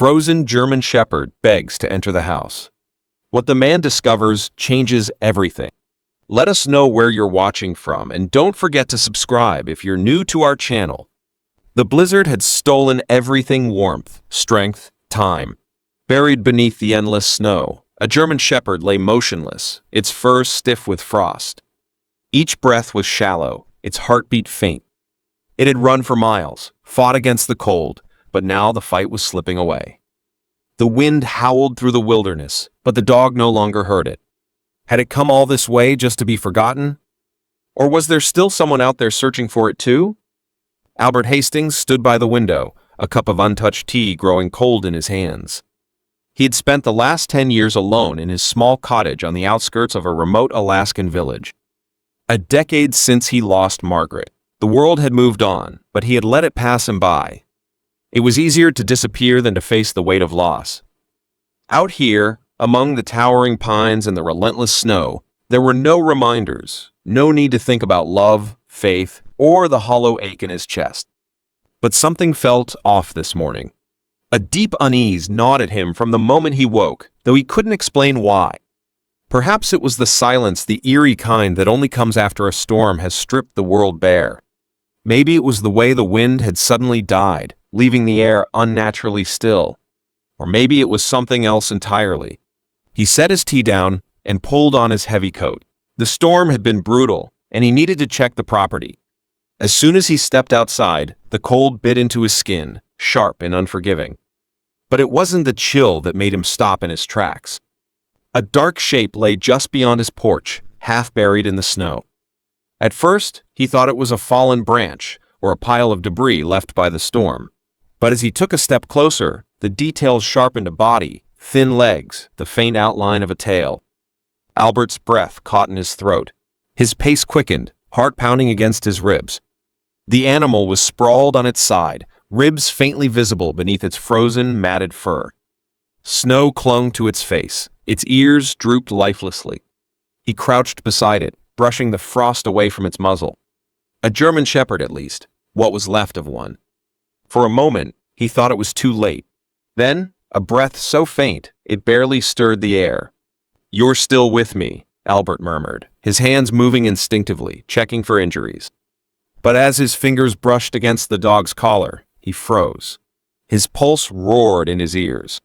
Frozen German Shepherd begs to enter the house. What the man discovers changes everything. Let us know where you're watching from, and don't forget to subscribe if you're new to our channel. The blizzard had stolen everything: warmth, strength, time. Buried beneath the endless snow, a German Shepherd lay motionless, its fur stiff with frost. Each breath was shallow, its heartbeat faint. It had run for miles, fought against the cold, but now the fight was slipping away. The wind howled through the wilderness, but the dog no longer heard it. Had it come all this way just to be forgotten? Or was there still someone out there searching for it too? Albert Hastings stood by the window, a cup of untouched tea growing cold in his hands. He had spent the last 10 years alone in his small cottage on the outskirts of a remote Alaskan village. A decade since he lost Margaret. The world had moved on, but he had let it pass him by. It was easier to disappear than to face the weight of loss. Out here, among the towering pines and the relentless snow, there were no reminders, no need to think about love, faith, or the hollow ache in his chest. But something felt off this morning. A deep unease gnawed at him from the moment he woke, though he couldn't explain why. Perhaps it was the silence, the eerie kind that only comes after a storm has stripped the world bare. Maybe it was the way the wind had suddenly died, leaving the air unnaturally still. Or maybe it was something else entirely. He set his tea down and pulled on his heavy coat. The storm had been brutal, and he needed to check the property. As soon as he stepped outside, the cold bit into his skin, sharp and unforgiving. But it wasn't the chill that made him stop in his tracks. A dark shape lay just beyond his porch, half buried in the snow. At first, he thought it was a fallen branch or a pile of debris left by the storm. But as he took a step closer, the details sharpened: a body, thin legs, the faint outline of a tail. Albert's breath caught in his throat. His pace quickened, heart pounding against his ribs. The animal was sprawled on its side, ribs faintly visible beneath its frozen, matted fur. Snow clung to its face, its ears drooped lifelessly. He crouched beside it, brushing the frost away from its muzzle. A German Shepherd, at least, what was left of one. For a moment, he thought it was too late. Then, a breath so faint, it barely stirred the air. "You're still with me," Albert murmured, his hands moving instinctively, checking for injuries. But as his fingers brushed against the dog's collar, he froze. His pulse roared in his ears.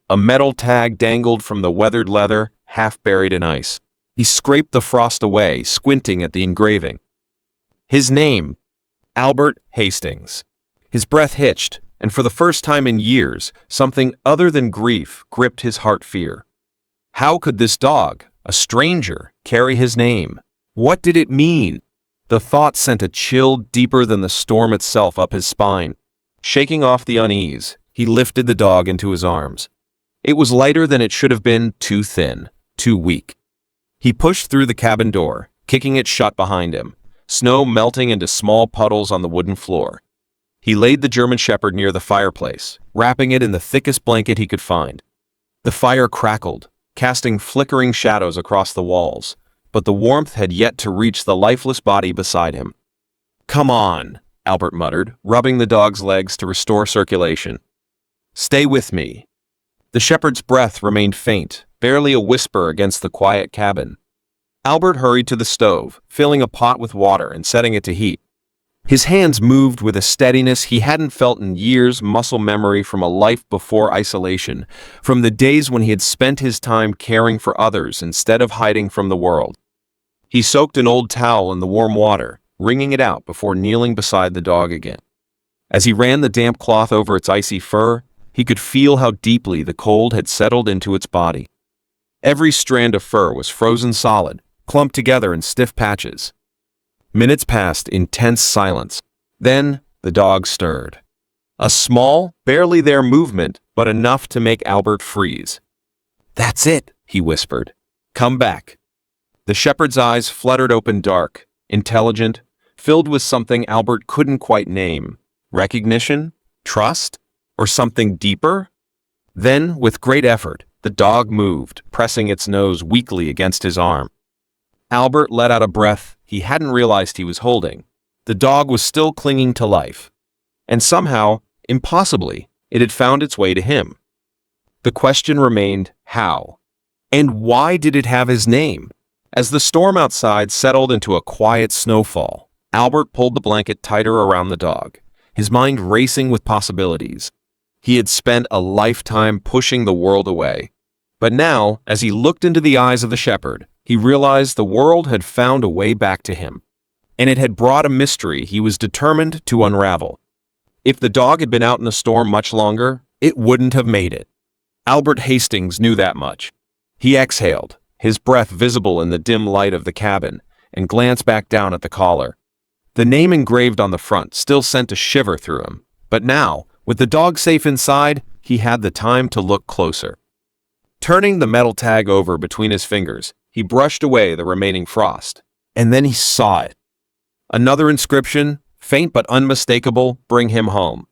A metal tag dangled from the weathered leather, half buried in ice. He scraped the frost away, squinting at the engraving. His name, Albert Hastings. His breath hitched, and for the first time in years, something other than grief gripped his heart. Fear. How could this dog, a stranger, carry his name? What did it mean? The thought sent a chill deeper than the storm itself up his spine. Shaking off the unease, he lifted the dog into his arms. It was lighter than it should have been, too thin, too weak. He pushed through the cabin door, kicking it shut behind him, snow melting into small puddles on the wooden floor. He laid the German Shepherd near the fireplace, wrapping it in the thickest blanket he could find. The fire crackled, casting flickering shadows across the walls, but the warmth had yet to reach the lifeless body beside him. "Come on," Albert muttered, rubbing the dog's legs to restore circulation. "Stay with me." The shepherd's breath remained faint, barely a whisper against the quiet cabin. Albert hurried to the stove, filling a pot with water and setting it to heat. His hands moved with a steadiness he hadn't felt in years, muscle memory from a life before isolation, from the days when he had spent his time caring for others instead of hiding from the world. He soaked an old towel in the warm water, wringing it out before kneeling beside the dog again. As he ran the damp cloth over its icy fur, he could feel how deeply the cold had settled into its body. Every strand of fur was frozen solid, clumped together in stiff patches. Minutes passed in tense silence. Then the dog stirred. A small, barely there movement, but enough to make Albert freeze. "That's it," he whispered. "Come back." The shepherd's eyes fluttered open, dark, intelligent, filled with something Albert couldn't quite name. Recognition? Trust? Or something deeper? Then, with great effort, the dog moved, pressing its nose weakly against his arm. Albert let out a breath he hadn't realized he was holding. The dog was still clinging to life. And somehow, impossibly, it had found its way to him. The question remained, how? And why did it have his name? As the storm outside settled into a quiet snowfall, Albert pulled the blanket tighter around the dog, his mind racing with possibilities. He had spent a lifetime pushing the world away. But now, as he looked into the eyes of the shepherd, he realized the world had found a way back to him. And it had brought a mystery he was determined to unravel. If the dog had been out in the storm much longer, it wouldn't have made it. Albert Hastings knew that much. He exhaled, his breath visible in the dim light of the cabin, and glanced back down at the collar. The name engraved on the front still sent a shiver through him, but now, with the dog safe inside, he had the time to look closer. Turning the metal tag over between his fingers, he brushed away the remaining frost, and then he saw it. Another inscription, faint but unmistakable, "Bring him home."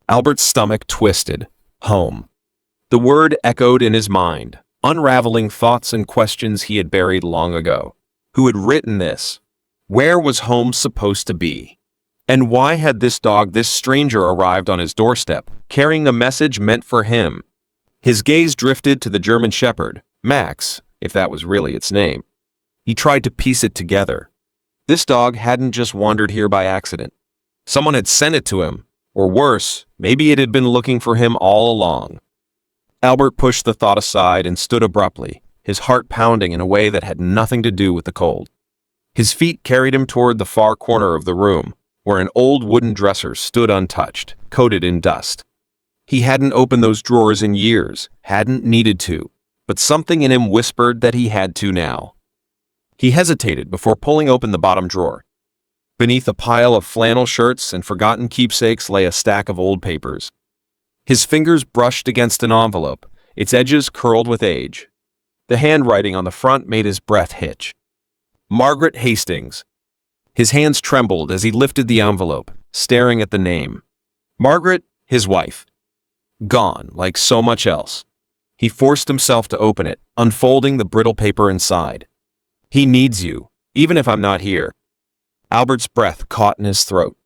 Albert's stomach twisted. Home. The word echoed in his mind, unraveling thoughts and questions he had buried long ago. Who had written this? Where was home supposed to be? And why had this dog, this stranger, arrived on his doorstep, carrying a message meant for him? His gaze drifted to the German shepherd, Max, if that was really its name. He tried to piece it together. This dog hadn't just wandered here by accident. Someone had sent it to him, or worse, maybe it had been looking for him all along. Albert pushed the thought aside and stood abruptly, his heart pounding in a way that had nothing to do with the cold. His feet carried him toward the far corner of the room, where an old wooden dresser stood untouched, coated in dust. He hadn't opened those drawers in years, hadn't needed to, but something in him whispered that he had to now. He hesitated before pulling open the bottom drawer. Beneath a pile of flannel shirts and forgotten keepsakes lay a stack of old papers. His fingers brushed against an envelope, its edges curled with age. The handwriting on the front made his breath hitch. Margaret Hastings. His hands trembled as he lifted the envelope, staring at the name. Margaret, his wife. Gone, like so much else. He forced himself to open it, unfolding the brittle paper inside. He needs you, even if I'm not here. Albert's breath caught in his throat.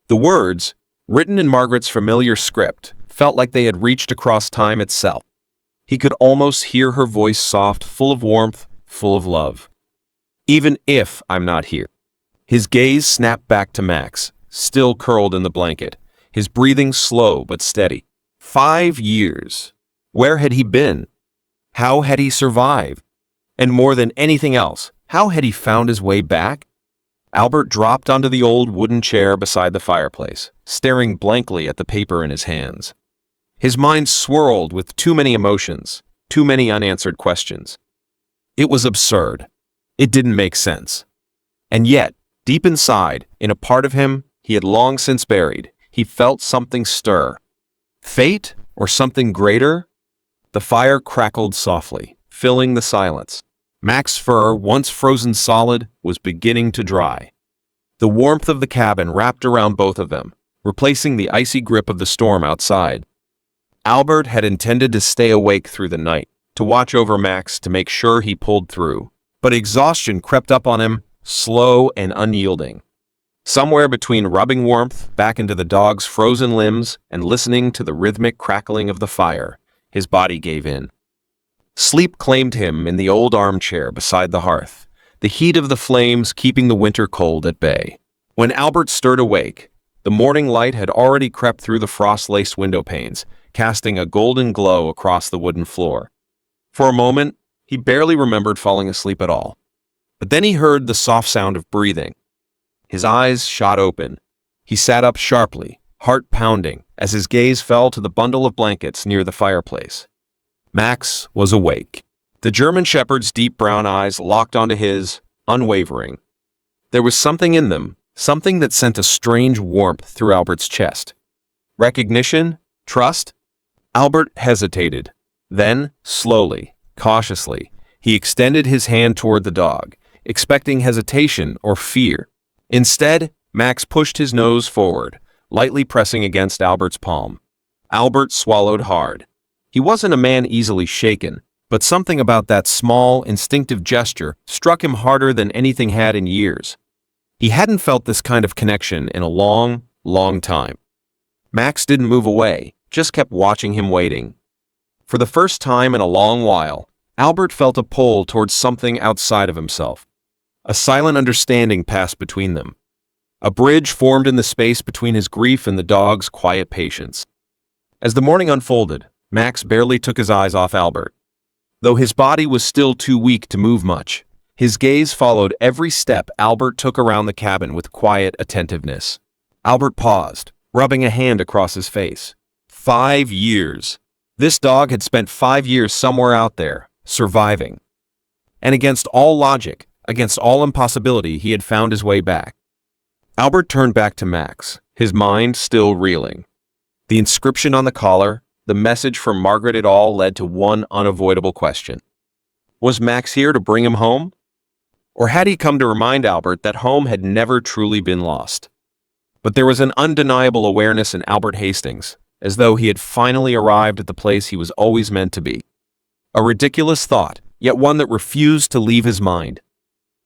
The words, written in Margaret's familiar script, felt like they had reached across time itself. He could almost hear her voice, soft, full of warmth, full of love. Even if I'm not here. His gaze snapped back to Max, still curled in the blanket, his breathing slow but steady. 5 years. Where had he been? How had he survived? And more than anything else, how had he found his way back? Albert dropped onto the old wooden chair beside the fireplace, staring blankly at the paper in his hands. His mind swirled with too many emotions, too many unanswered questions. It was absurd. It didn't make sense. And yet, deep inside, in a part of him he had long since buried, he felt something stir. Fate or something greater? The fire crackled softly, filling the silence. Max's fur, once frozen solid, was beginning to dry. The warmth of the cabin wrapped around both of them, replacing the icy grip of the storm outside. Albert had intended to stay awake through the night, to watch over Max to make sure he pulled through. But exhaustion crept up on him, slow and unyielding. Somewhere between rubbing warmth back into the dog's frozen limbs and listening to the rhythmic crackling of the fire, his body gave in. Sleep claimed him in the old armchair beside the hearth, the heat of the flames keeping the winter cold at bay. When Albert stirred awake, the morning light had already crept through the frost-laced window panes, casting a golden glow across the wooden floor. For a moment, he barely remembered falling asleep at all. But then he heard the soft sound of breathing. His eyes shot open. He sat up sharply, heart pounding, as his gaze fell to the bundle of blankets near the fireplace. Max was awake. The German shepherd's deep brown eyes locked onto his, unwavering. There was something in them, something that sent a strange warmth through Albert's chest. Recognition? Trust? Albert hesitated. Then, slowly, cautiously, he extended his hand toward the dog, expecting hesitation or fear. Instead, Max pushed his nose forward, lightly pressing against Albert's palm. Albert swallowed hard. He wasn't a man easily shaken, but something about that small, instinctive gesture struck him harder than anything had in years. He hadn't felt this kind of connection in a long, long time. Max didn't move away, just kept watching him waiting. For the first time in a long while, Albert felt a pull towards something outside of himself. A silent understanding passed between them. A bridge formed in the space between his grief and the dog's quiet patience. As the morning unfolded, Max barely took his eyes off Albert. Though his body was still too weak to move much, his gaze followed every step Albert took around the cabin with quiet attentiveness. Albert paused, rubbing a hand across his face. 5 years. This dog had spent 5 years somewhere out there, surviving. And against all logic, against all impossibility, he had found his way back. Albert turned back to Max, his mind still reeling. The inscription on the collar, the message from Margaret, it all led to one unavoidable question. Was Max here to bring him home? Or had he come to remind Albert that home had never truly been lost? But there was an undeniable awareness in Albert Hastings, as though he had finally arrived at the place he was always meant to be. A ridiculous thought, yet one that refused to leave his mind.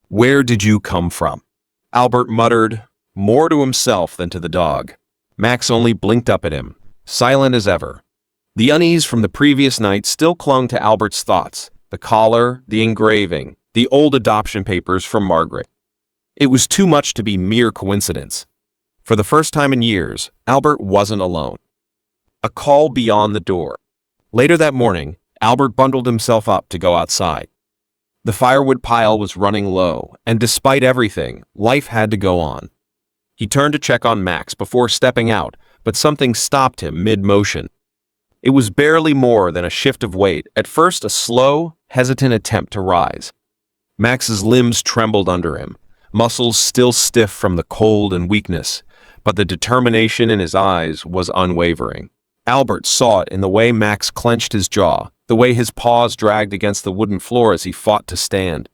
Where did you come from? Albert muttered, more to himself than to the dog. Max only blinked up at him, silent as ever. The unease from the previous night still clung to Albert's thoughts, the collar, the engraving, the old adoption papers from Margaret. It was too much to be mere coincidence. For the first time in years, Albert wasn't alone. A call beyond the door. Later that morning, Albert bundled himself up to go outside. The firewood pile was running low, and despite everything, life had to go on. He turned to check on Max before stepping out, but something stopped him mid-motion. It was barely more than a shift of weight, at first a slow, hesitant attempt to rise. Max's limbs trembled under him, muscles still stiff from the cold and weakness, but the determination in his eyes was unwavering. Albert saw it in the way Max clenched his jaw, the way his paws dragged against the wooden floor as he fought to stand.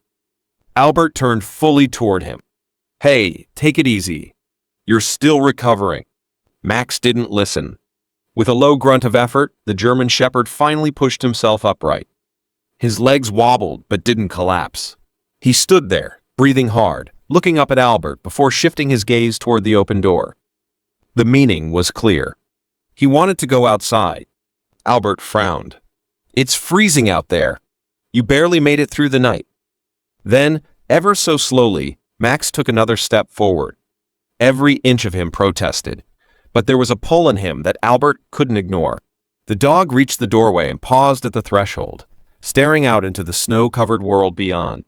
Albert turned fully toward him. Hey, take it easy. You're still recovering. Max didn't listen. With a low grunt of effort, the German Shepherd finally pushed himself upright. His legs wobbled but didn't collapse. He stood there, breathing hard, looking up at Albert before shifting his gaze toward the open door. The meaning was clear. He wanted to go outside. Albert frowned. It's freezing out there. You barely made it through the night. Then, ever so slowly, Max took another step forward. Every inch of him protested, but there was a pull in him that Albert couldn't ignore. The dog reached the doorway and paused at the threshold, staring out into the snow-covered world beyond.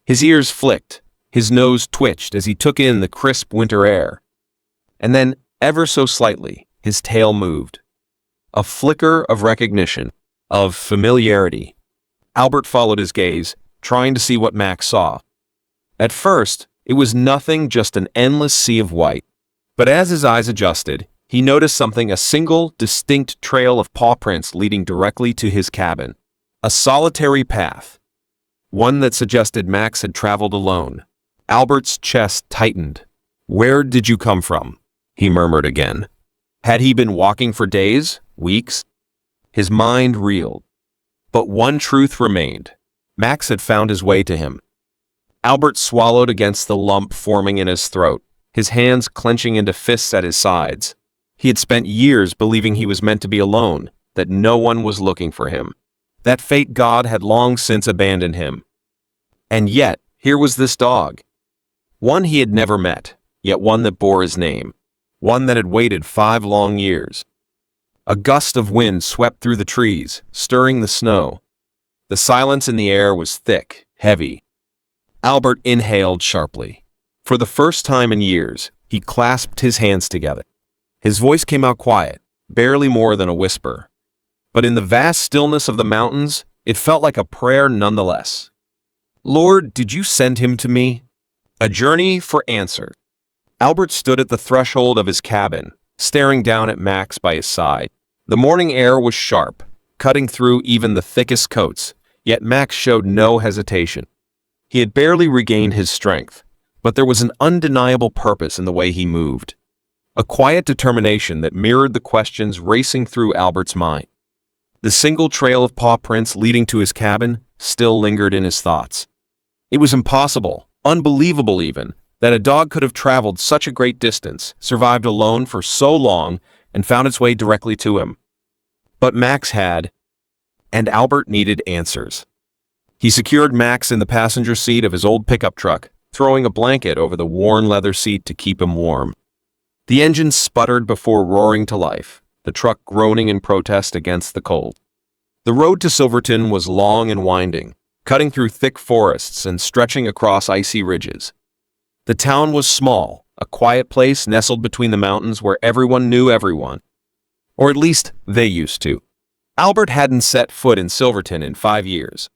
His ears flicked, his nose twitched as he took in the crisp winter air. And then, ever so slightly, his tail moved. A flicker of recognition, of familiarity. Albert followed his gaze, trying to see what Max saw. At first, it was nothing, just an endless sea of white. But as his eyes adjusted, he noticed something, a single, distinct trail of paw prints leading directly to his cabin. A solitary path. One that suggested Max had traveled alone. Albert's chest tightened. Where did you come from? He murmured again. Had he been walking for days, weeks? His mind reeled. But one truth remained. Max had found his way to him. Albert swallowed against the lump forming in his throat, his hands clenching into fists at his sides. He had spent years believing he was meant to be alone, that no one was looking for him, that fate god had long since abandoned him. And yet, here was this dog. One he had never met, yet one that bore his name. One that had waited 5 long years. A gust of wind swept through the trees, stirring the snow. The silence in the air was thick, heavy. Albert inhaled sharply. For the first time in years, he clasped his hands together. His voice came out quiet, barely more than a whisper. But in the vast stillness of the mountains, it felt like a prayer nonetheless. Lord, did you send him to me? A journey for answer. Albert stood at the threshold of his cabin, staring down at Max by his side. The morning air was sharp, cutting through even the thickest coats, yet Max showed no hesitation. He had barely regained his strength, but there was an undeniable purpose in the way he moved. A quiet determination that mirrored the questions racing through Albert's mind. The single trail of paw prints leading to his cabin still lingered in his thoughts. It was impossible, unbelievable even, that a dog could have traveled such a great distance, survived alone for so long, and found its way directly to him. But Max had. and Albert needed answers. He secured Max in the passenger seat of his old pickup truck, throwing a blanket over the worn leather seat to keep him warm. The engine sputtered before roaring to life, the truck groaning in protest against the cold. The road to Silverton was long and winding, cutting through thick forests and stretching across icy ridges. The town was small, a quiet place nestled between the mountains where everyone knew everyone. Or at least they used to. Albert hadn't set foot in Silverton in 5 years.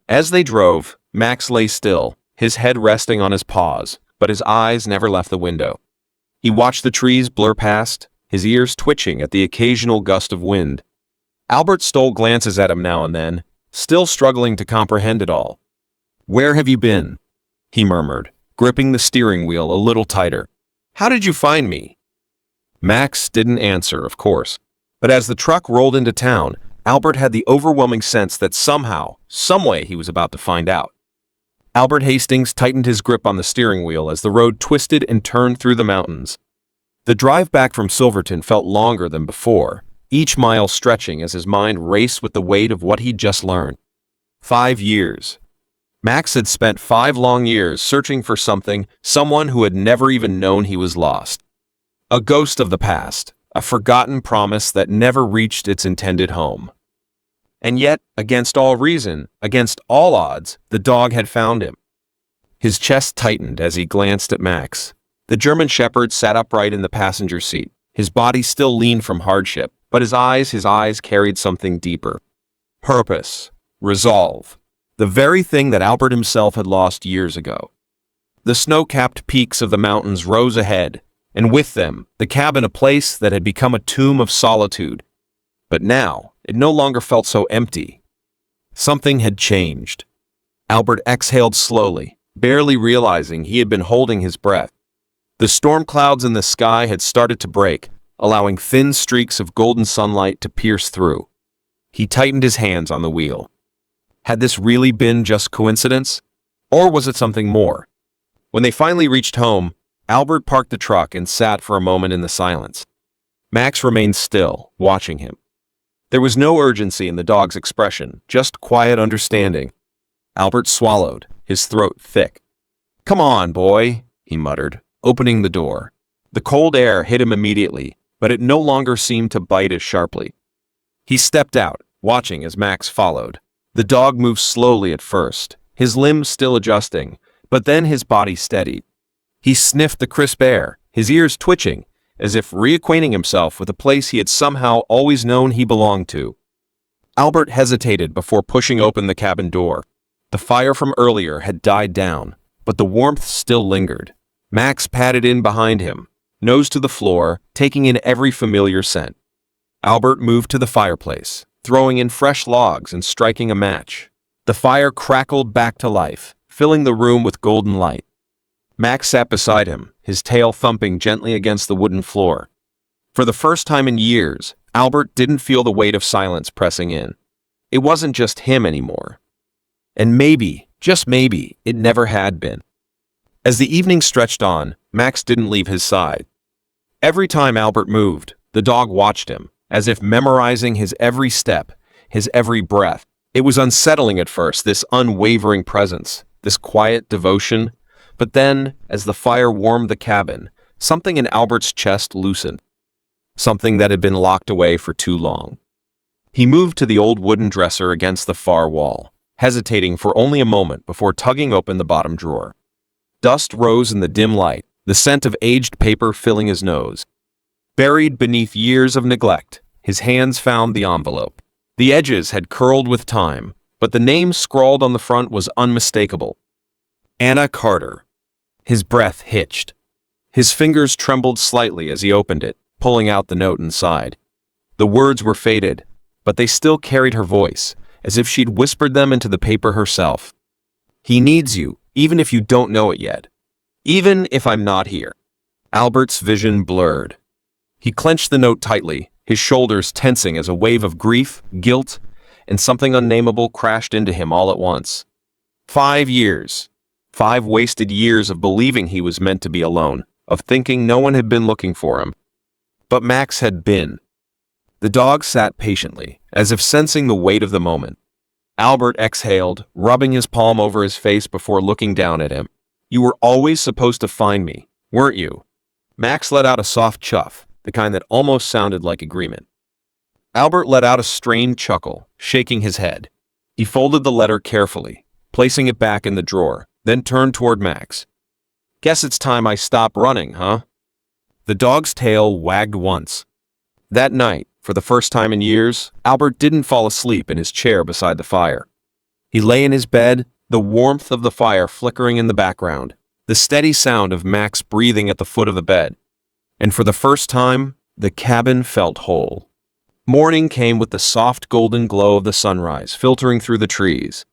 As they drove, Max lay still, his head resting on his paws, but his eyes never left the window. He watched the trees blur past, his ears twitching at the occasional gust of wind. Albert stole glances at him now and then, still struggling to comprehend it all. "Where have you been?" he murmured, gripping the steering wheel a little tighter. "How did you find me?" Max didn't answer, of course, but as the truck rolled into town, Albert had the overwhelming sense that somehow, someway he was about to find out. Albert Hastings tightened his grip on the steering wheel as the road twisted and turned through the mountains. The drive back from Silverton felt longer than before, each mile stretching as his mind raced with the weight of what he'd just learned. 5 years. Max had spent 5 long years searching for something, someone who had never even known he was lost. A ghost of the past, a forgotten promise that never reached its intended home. And yet, against all reason, against all odds, the dog had found him. His chest tightened as he glanced at Max. The German Shepherd sat upright in the passenger seat, his body still lean from hardship, but his eyes carried something deeper. Purpose. Resolve. The very thing that Albert himself had lost years ago. The snow-capped peaks of the mountains rose ahead, and with them, the cabin, a place that had become a tomb of solitude. But now, it no longer felt so empty. Something had changed. Albert exhaled slowly, barely realizing he had been holding his breath. The storm clouds in the sky had started to break, allowing thin streaks of golden sunlight to pierce through. He tightened his hands on the wheel. Had this really been just coincidence? Or was it something more? When they finally reached home, Albert parked the truck and sat for a moment in the silence. Max remained still, watching him. There was no urgency in the dog's expression, just quiet understanding. Albert swallowed, his throat thick. "Come on, boy," he muttered, opening the door. The cold air hit him immediately, but it no longer seemed to bite as sharply. He stepped out, watching as Max followed. The dog moved slowly at first, his limbs still adjusting, but then his body steadied. He sniffed the crisp air, his ears twitching, as if reacquainting himself with a place he had somehow always known he belonged to. Albert hesitated before pushing open the cabin door. The fire from earlier had died down, but the warmth still lingered. Max padded in behind him, nose to the floor, taking in every familiar scent. Albert moved to the fireplace, throwing in fresh logs and striking a match. The fire crackled back to life, filling the room with golden light. Max sat beside him, his tail thumping gently against the wooden floor. For the first time in years, Albert didn't feel the weight of silence pressing in. It wasn't just him anymore. And maybe, just maybe, it never had been. As the evening stretched on, Max didn't leave his side. Every time Albert moved, the dog watched him, as if memorizing his every step, his every breath. It was unsettling at first, this unwavering presence, this quiet devotion. But then, as the fire warmed the cabin, something in Albert's chest loosened. Something that had been locked away for too long. He moved to the old wooden dresser against the far wall, hesitating for only a moment before tugging open the bottom drawer. Dust rose in the dim light, the scent of aged paper filling his nose. Buried beneath years of neglect, his hands found the envelope. The edges had curled with time, but the name scrawled on the front was unmistakable. Anna Carter. His breath hitched. His fingers trembled slightly as he opened it, pulling out the note inside. The words were faded, but they still carried her voice, as if she'd whispered them into the paper herself. "He needs you, even if you don't know it yet. Even if I'm not here." Albert's vision blurred. He clenched the note tightly, his shoulders tensing as a wave of grief, guilt, and something unnameable crashed into him all at once. 5 years. 5 wasted years of believing he was meant to be alone, of thinking no one had been looking for him. But Max had been. The dog sat patiently, as if sensing the weight of the moment. Albert exhaled, rubbing his palm over his face before looking down at him. "You were always supposed to find me, weren't you?" Max let out a soft chuff, the kind that almost sounded like agreement. Albert let out a strained chuckle, shaking his head. He folded the letter carefully, placing it back in the drawer, then turned toward Max. "Guess it's time I stop running, huh?" The dog's tail wagged once. That night, for the first time in years, Albert didn't fall asleep in his chair beside the fire. He lay in his bed, the warmth of the fire flickering in the background, the steady sound of Max breathing at the foot of the bed. And for the first time, the cabin felt whole. Morning came with the soft golden glow of the sunrise filtering through the trees.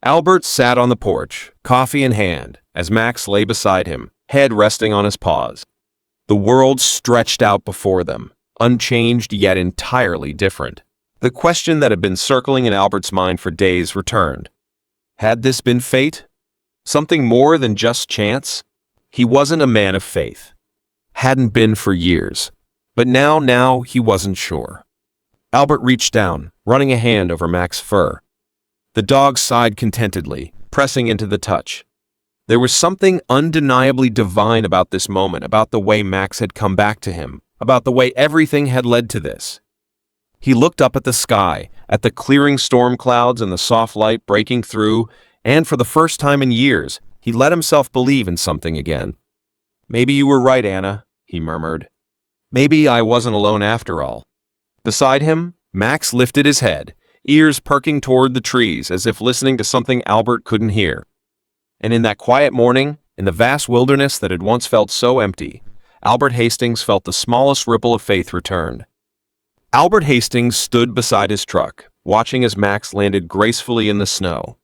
Albert sat on the porch, coffee in hand, as Max lay beside him, head resting on his paws. The world stretched out before them, unchanged yet entirely different. The question that had been circling in Albert's mind for days returned. Had this been fate? Something more than just chance? He wasn't a man of faith. Hadn't been for years. But now he wasn't sure. Albert reached down, running a hand over Max's fur. The dog sighed contentedly, pressing into the touch. There was something undeniably divine about this moment, about the way Max had come back to him, about the way everything had led to this. He looked up at the sky, at the clearing storm clouds and the soft light breaking through, and for the first time in years, he let himself believe in something again. "Maybe you were right, Anna," he murmured. "Maybe I wasn't alone after all." Beside him, Max lifted his head, ears perking toward the trees as if listening to something Albert couldn't hear. And in that quiet morning, in the vast wilderness that had once felt so empty, Albert Hastings felt the smallest ripple of faith returned. Albert Hastings stood beside his truck, watching as Max landed gracefully in the snow.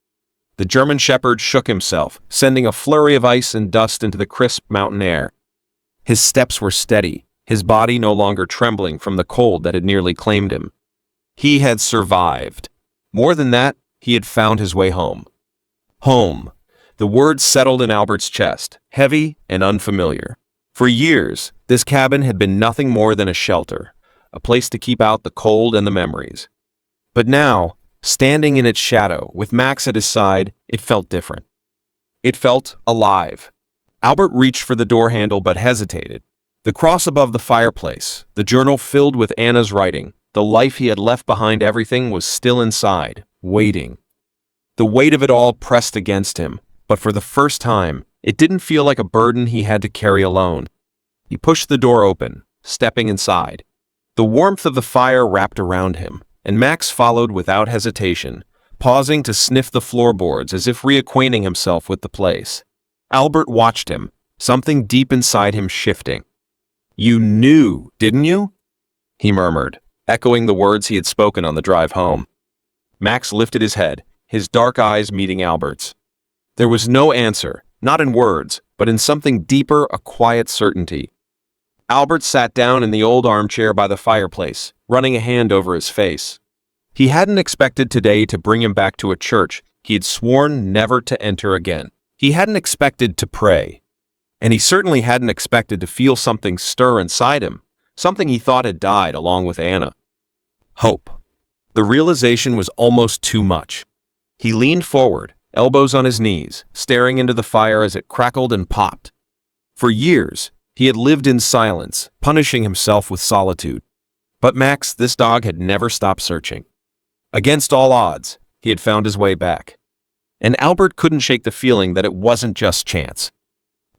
The German Shepherd shook himself, sending a flurry of ice and dust into the crisp mountain air. His steps were steady, his body no longer trembling from the cold that had nearly claimed him. He had survived. More than that, he had found his way home. Home. The word settled in Albert's chest, heavy and unfamiliar. For years, this cabin had been nothing more than a shelter, a place to keep out the cold and the memories. But now, standing in its shadow, with Max at his side, it felt different. It felt alive. Albert reached for the door handle but hesitated. The cross above the fireplace, the journal filled with Anna's writing, the life he had left behind, everything was still inside, waiting. The weight of it all pressed against him, but for the first time, it didn't feel like a burden he had to carry alone. He pushed the door open, stepping inside. The warmth of the fire wrapped around him, and Max followed without hesitation, pausing to sniff the floorboards as if reacquainting himself with the place. Albert watched him, something deep inside him shifting. "You knew, didn't you?" he murmured, echoing the words he had spoken on the drive home. Max lifted his head, his dark eyes meeting Albert's. There was no answer, not in words, but in something deeper, a quiet certainty. Albert sat down in the old armchair by the fireplace, running a hand over his face. He hadn't expected today to bring him back to a church he had sworn never to enter again. He hadn't expected to pray. And he certainly hadn't expected to feel something stir inside him, something he thought had died along with Anna. Hope. The realization was almost too much. He leaned forward, elbows on his knees, staring into the fire as it crackled and popped. For years, he had lived in silence, punishing himself with solitude. But Max, this dog, had never stopped searching. Against all odds, he had found his way back. And Albert couldn't shake the feeling that it wasn't just chance.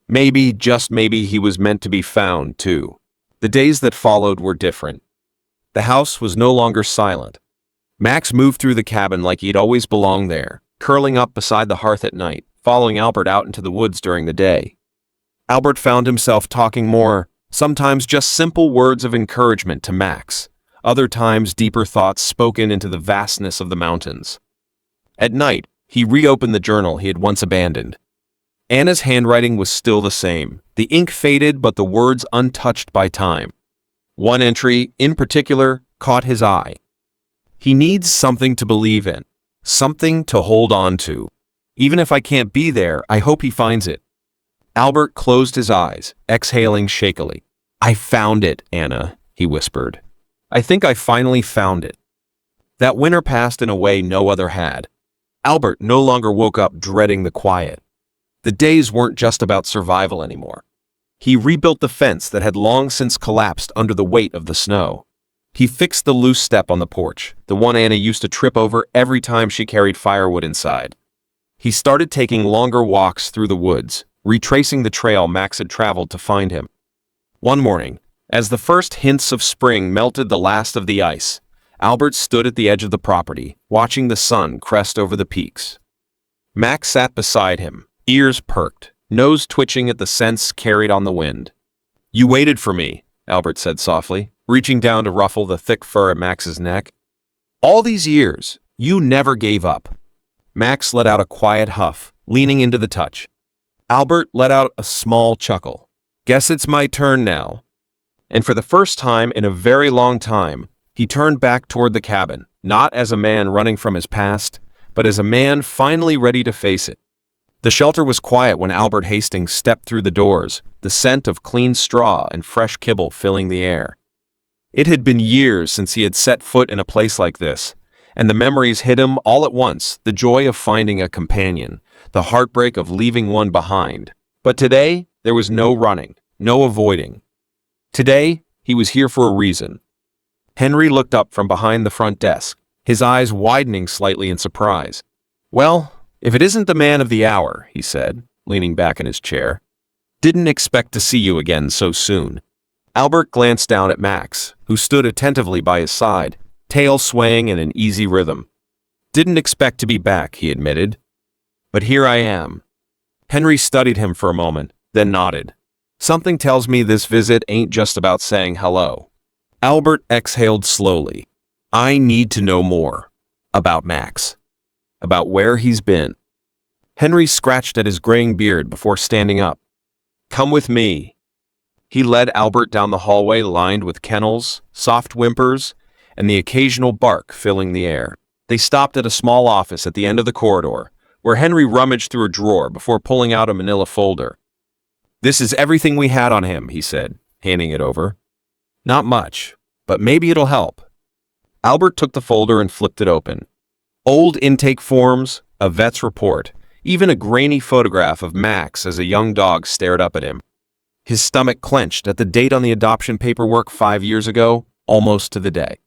Maybe, just maybe, he was meant to be found, too. The days that followed were different. The house was no longer silent. Max moved through the cabin like he'd always belonged there, curling up beside the hearth at night, following Albert out into the woods during the day. Albert found himself talking more, sometimes just simple words of encouragement to Max, other times deeper thoughts spoken into the vastness of the mountains. At night, he reopened the journal he had once abandoned. Anna's handwriting was still the same, the ink faded but the words untouched by time. One entry, in particular, caught his eye. He needs something to believe in, something to hold on to. Even if I can't be there, I hope he finds it. Albert closed his eyes, exhaling shakily. I found it, Anna, he whispered. I think I finally found it. That winter passed in a way no other had. Albert no longer woke up dreading the quiet. The days weren't just about survival anymore. He rebuilt the fence that had long since collapsed under the weight of the snow. He fixed the loose step on the porch, the one Anna used to trip over every time she carried firewood inside. He started taking longer walks through the woods, retracing the trail Max had traveled to find him. One morning, as the first hints of spring melted the last of the ice, Albert stood at the edge of the property, watching the sun crest over the peaks. Max sat beside him, ears perked, nose twitching at the scents carried on the wind. "You waited for me," Albert said softly, reaching down to ruffle the thick fur at Max's neck. "All these years, you never gave up." Max let out a quiet huff, leaning into the touch. Albert let out a small chuckle. "Guess it's my turn now." And for the first time in a very long time, he turned back toward the cabin, not as a man running from his past, but as a man finally ready to face it. The shelter was quiet when Albert Hastings stepped through the doors, the scent of clean straw and fresh kibble filling the air. It had been years since he had set foot in a place like this, and the memories hit him all at once, the joy of finding a companion, the heartbreak of leaving one behind. But today, there was no running, no avoiding. Today, he was here for a reason. Henry looked up from behind the front desk, his eyes widening slightly in surprise. "Well, if it isn't the man of the hour," he said, leaning back in his chair. "Didn't expect to see you again so soon." Albert glanced down at Max, who stood attentively by his side, tail swaying in an easy rhythm. "Didn't expect to be back," he admitted. "But here I am." Henry studied him for a moment, then nodded. "Something tells me this visit ain't just about saying hello." Albert exhaled slowly. "I need to know more. About Max. About where he's been." Henry scratched at his graying beard before standing up. "Come with me." He led Albert down the hallway lined with kennels, soft whimpers, and the occasional bark filling the air. They stopped at a small office at the end of the corridor, where Henry rummaged through a drawer before pulling out a manila folder. "This is everything we had on him," he said, handing it over. "Not much, but maybe it'll help." Albert took the folder and flipped it open. Old intake forms, a vet's report, even a grainy photograph of Max as a young dog stared up at him. His stomach clenched at the date on the adoption paperwork 5 years ago, almost to the day.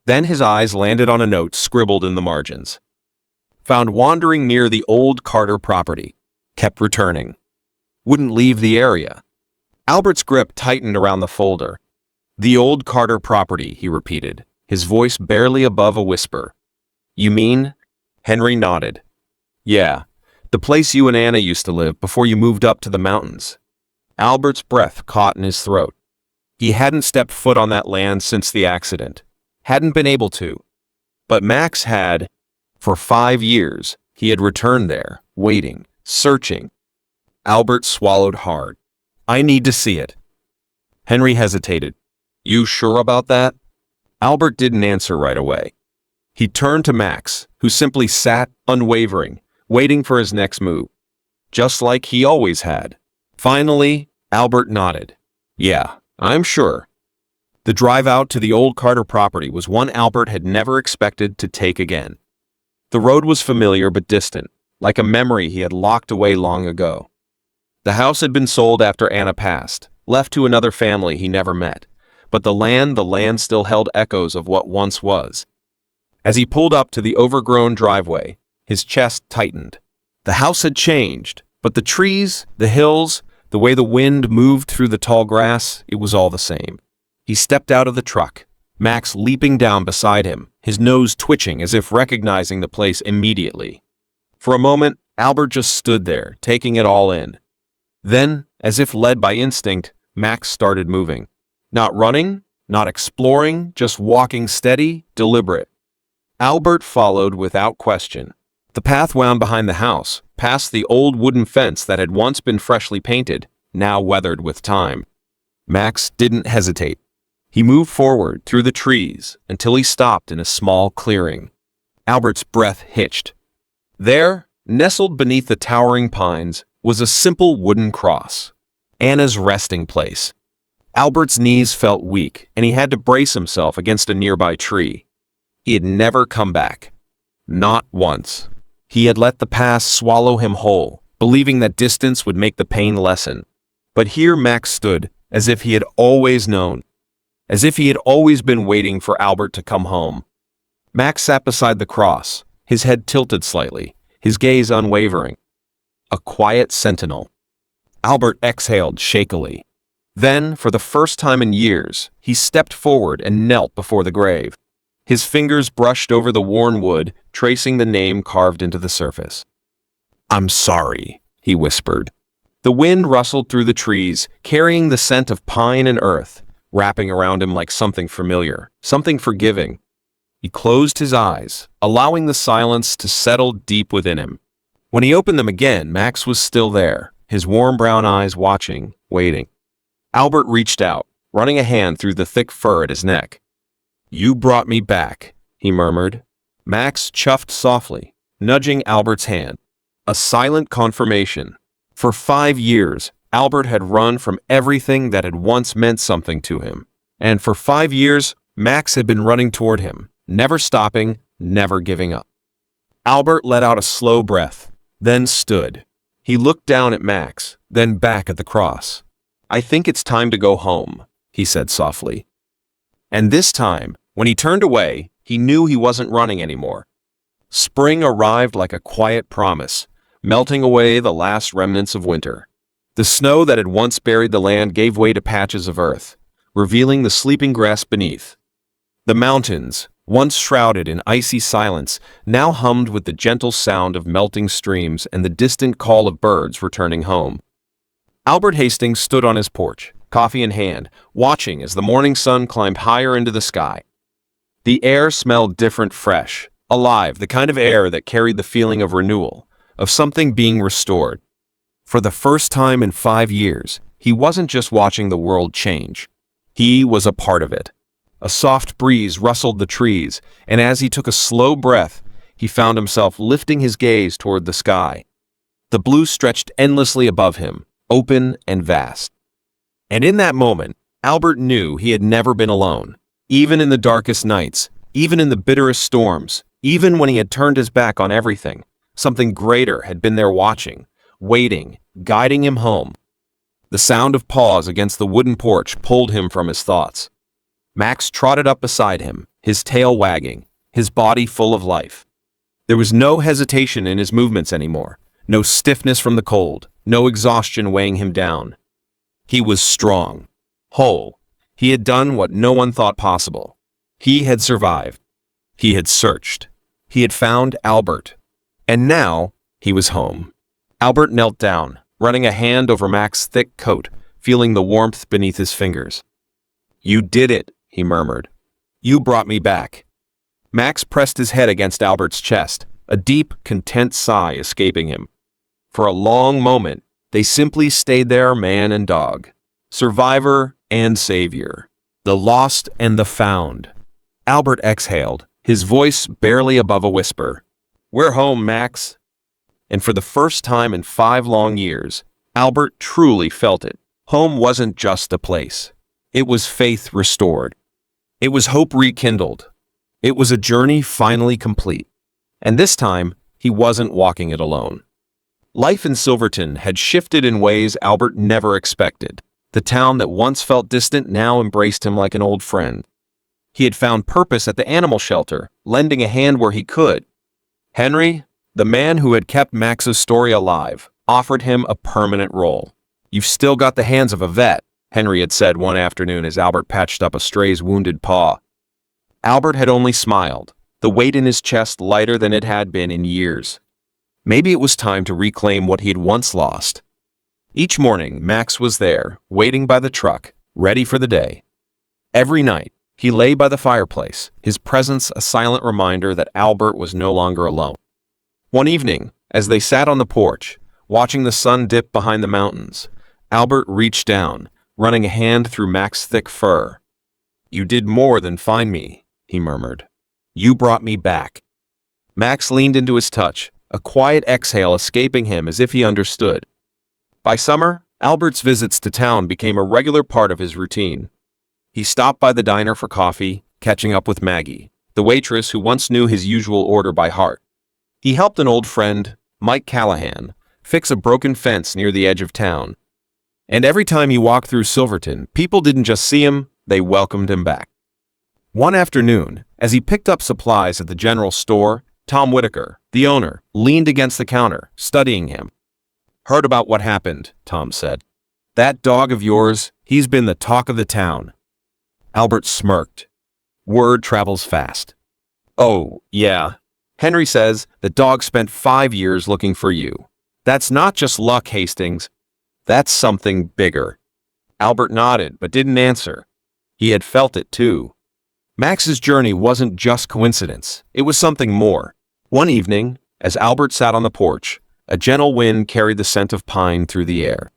Then his eyes landed on a note scribbled in the margins. "Found wandering near the old Carter property. Kept returning. Wouldn't leave the area." Albert's grip tightened around the folder. "The old Carter property," he repeated, his voice barely above a whisper. "You mean?" Henry nodded. "Yeah, the place you and Anna used to live before you moved up to the mountains." Albert's breath caught in his throat. He hadn't stepped foot on that land since the accident. Hadn't been able to. But Max had. For 5 years, he had returned there, waiting, searching. Albert swallowed hard. "I need to see it." Henry hesitated. "You sure about that?" Albert didn't answer right away. He turned to Max, who simply sat, unwavering, waiting for his next move. Just like he always had. Finally, Albert nodded. "Yeah, I'm sure." The drive out to the old Carter property was one Albert had never expected to take again. The road was familiar but distant, like a memory he had locked away long ago. The house had been sold after Anna passed, left to another family he never met, but the land still held echoes of what once was. As he pulled up to the overgrown driveway, his chest tightened. The house had changed, but the trees, the hills, the way the wind moved through the tall grass, it was all the same. He stepped out of the truck, Max leaping down beside him, his nose twitching as if recognizing the place immediately. For a moment, Albert just stood there, taking it all in. Then, as if led by instinct, Max started moving. Not running, not exploring, just walking steady, deliberate. Albert followed without question. The path wound behind the house, past the old wooden fence that had once been freshly painted, now weathered with time. Max didn't hesitate. He moved forward through the trees until he stopped in a small clearing. Albert's breath hitched. There, nestled beneath the towering pines, was a simple wooden cross. Anna's resting place. Albert's knees felt weak, and he had to brace himself against a nearby tree. He had never come back. Not once. He had let the past swallow him whole, believing that distance would make the pain lessen. But here Max stood, as if he had always known, as if he had always been waiting for Albert to come home. Max sat beside the cross, his head tilted slightly, his gaze unwavering. A quiet sentinel. Albert exhaled shakily. Then, for the first time in years, he stepped forward and knelt before the grave. His fingers brushed over the worn wood, tracing the name carved into the surface. "I'm sorry," he whispered. The wind rustled through the trees, carrying the scent of pine and earth, wrapping around him like something familiar, something forgiving. He closed his eyes, allowing the silence to settle deep within him. When he opened them again, Max was still there, his warm brown eyes watching, waiting. Albert reached out, running a hand through the thick fur at his neck. "You brought me back," he murmured. Max chuffed softly, nudging Albert's hand. A silent confirmation. For 5 years, Albert had run from everything that had once meant something to him. And for 5 years, Max had been running toward him, never stopping, never giving up. Albert let out a slow breath, then stood. He looked down at Max, then back at the cross. "I think it's time to go home," he said softly. And this time, when he turned away, he knew he wasn't running anymore. Spring arrived like a quiet promise, melting away the last remnants of winter. The snow that had once buried the land gave way to patches of earth, revealing the sleeping grass beneath. The mountains, once shrouded in icy silence, now hummed with the gentle sound of melting streams and the distant call of birds returning home. Albert Hastings stood on his porch, coffee in hand, watching as the morning sun climbed higher into the sky. The air smelled different, fresh, alive, the kind of air that carried the feeling of renewal, of something being restored. For the first time in 5 years, he wasn't just watching the world change. He was a part of it. A soft breeze rustled the trees, and as he took a slow breath, he found himself lifting his gaze toward the sky. The blue stretched endlessly above him, open and vast. And in that moment, Albert knew he had never been alone. Even in the darkest nights, even in the bitterest storms, even when he had turned his back on everything, something greater had been there watching, waiting, guiding him home. The sound of paws against the wooden porch pulled him from his thoughts. Max trotted up beside him, his tail wagging, his body full of life. There was no hesitation in his movements anymore, no stiffness from the cold, no exhaustion weighing him down. He was strong, whole. He had done what no one thought possible. He had survived. He had searched. He had found Albert. And now, he was home. Albert knelt down, running a hand over Max's thick coat, feeling the warmth beneath his fingers. "You did it," he murmured. "You brought me back." Max pressed his head against Albert's chest, a deep, content sigh escaping him. For a long moment, they simply stayed there, man and dog, survivor and savior, the lost and the found. Albert exhaled, his voice barely above a whisper. "We're home, Max." And for the first time in 5 long years, Albert truly felt it. Home wasn't just a place. It was faith restored. It was hope rekindled. It was a journey finally complete. And this time, he wasn't walking it alone. Life in Silverton had shifted in ways Albert never expected. The town that once felt distant now embraced him like an old friend. He had found purpose at the animal shelter, lending a hand where he could. Henry, the man who had kept Max's story alive, offered him a permanent role. "You've still got the hands of a vet," Henry had said one afternoon as Albert patched up a stray's wounded paw. Albert had only smiled, the weight in his chest lighter than it had been in years. Maybe it was time to reclaim what he had once lost. Each morning, Max was there, waiting by the truck, ready for the day. Every night, he lay by the fireplace, his presence a silent reminder that Albert was no longer alone. One evening, as they sat on the porch, watching the sun dip behind the mountains, Albert reached down, running a hand through Max's thick fur. "You did more than find me," he murmured. "You brought me back." Max leaned into his touch, a quiet exhale escaping him as if he understood. By summer, Albert's visits to town became a regular part of his routine. He stopped by the diner for coffee, catching up with Maggie, the waitress who once knew his usual order by heart. He helped an old friend, Mike Callahan, fix a broken fence near the edge of town. And every time he walked through Silverton, people didn't just see him, they welcomed him back. One afternoon, as he picked up supplies at the general store, Tom Whitaker, the owner, leaned against the counter, studying him. "Heard about what happened," Tom said. "That dog of yours, he's been the talk of the town." Albert smirked. "Word travels fast." "Oh, yeah. Henry says the dog spent 5 years looking for you. That's not just luck, Hastings. That's something bigger." Albert nodded, but didn't answer. He had felt it too. Max's journey wasn't just coincidence. It was something more. One evening, as Albert sat on the porch, a gentle wind carried the scent of pine through the air.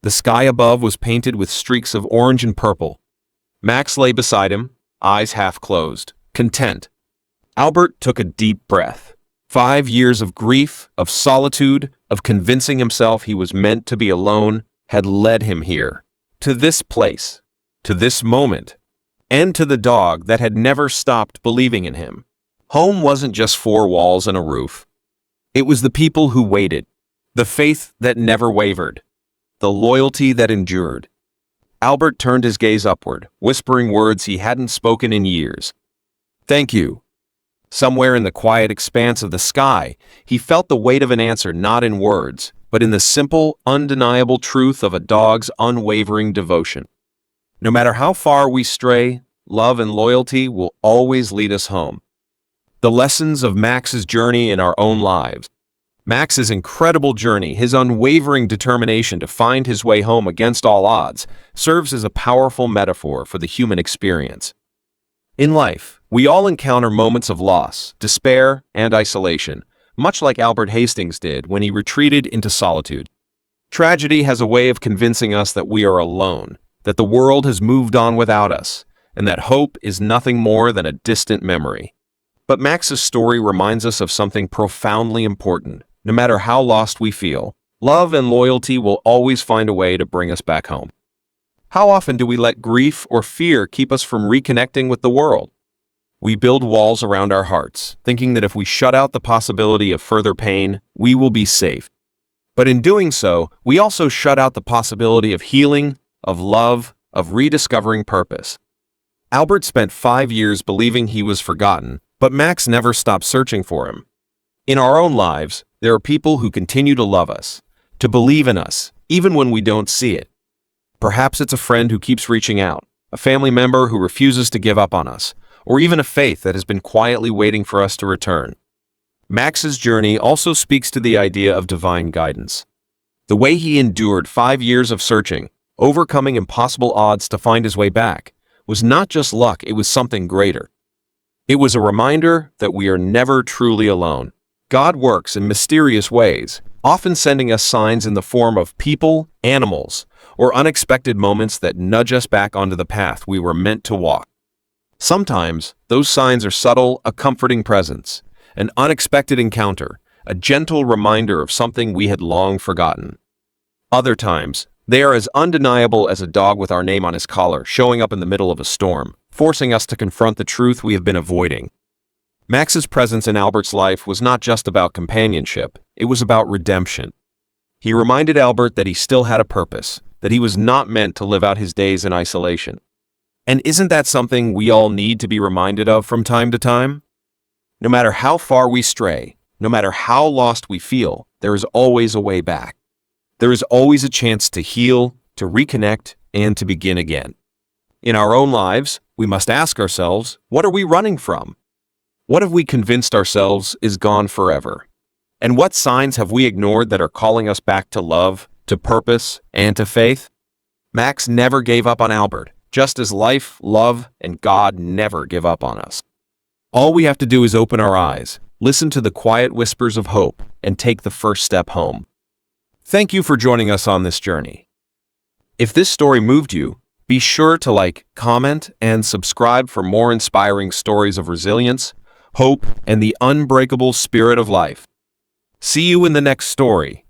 The sky above was painted with streaks of orange and purple. Max lay beside him, eyes half closed, content. Albert took a deep breath. 5 years of grief, of solitude, of convincing himself he was meant to be alone, had led him here. To this place. To this moment. And to the dog that had never stopped believing in him. Home wasn't just 4 walls and a roof. It was the people who waited. The faith that never wavered. The loyalty that endured. Albert turned his gaze upward, whispering words he hadn't spoken in years. "Thank you." Somewhere in the quiet expanse of the sky, he felt the weight of an answer not in words, but in the simple, undeniable truth of a dog's unwavering devotion. No matter how far we stray, love and loyalty will always lead us home. The lessons of Max's journey in our own lives. Max's incredible journey, his unwavering determination to find his way home against all odds, serves as a powerful metaphor for the human experience. In life, we all encounter moments of loss, despair, and isolation, much like Albert Hastings did when he retreated into solitude. Tragedy has a way of convincing us that we are alone, that the world has moved on without us, and that hope is nothing more than a distant memory. But Max's story reminds us of something profoundly important. No matter how lost we feel, love and loyalty will always find a way to bring us back home. How often do we let grief or fear keep us from reconnecting with the world? We build walls around our hearts, thinking that if we shut out the possibility of further pain, we will be safe. But in doing so, we also shut out the possibility of healing, of love, of rediscovering purpose. Albert spent 5 years believing he was forgotten, but Max never stopped searching for him. In our own lives, there are people who continue to love us, to believe in us, even when we don't see it. Perhaps it's a friend who keeps reaching out, a family member who refuses to give up on us, or even a faith that has been quietly waiting for us to return. Max's journey also speaks to the idea of divine guidance. The way he endured 5 years of searching, overcoming impossible odds to find his way back, was not just luck, it was something greater. It was a reminder that we are never truly alone. God works in mysterious ways, often sending us signs in the form of people, animals, or unexpected moments that nudge us back onto the path we were meant to walk. Sometimes, those signs are subtle, a comforting presence, an unexpected encounter, a gentle reminder of something we had long forgotten. Other times, they are as undeniable as a dog with our name on his collar showing up in the middle of a storm, forcing us to confront the truth we have been avoiding. Max's presence in Albert's life was not just about companionship, it was about redemption. He reminded Albert that he still had a purpose, that he was not meant to live out his days in isolation. And isn't that something we all need to be reminded of from time to time? No matter how far we stray, no matter how lost we feel, there is always a way back. There is always a chance to heal, to reconnect, and to begin again. In our own lives, we must ask ourselves, what are we running from? What have we convinced ourselves is gone forever? And what signs have we ignored that are calling us back to love, to purpose, and to faith? Max never gave up on Albert, just as life, love, and God never give up on us. All we have to do is open our eyes, listen to the quiet whispers of hope, and take the first step home. Thank you for joining us on this journey. If this story moved you, be sure to like, comment, and subscribe for more inspiring stories of resilience, hope, and the unbreakable spirit of life. See you in the next story.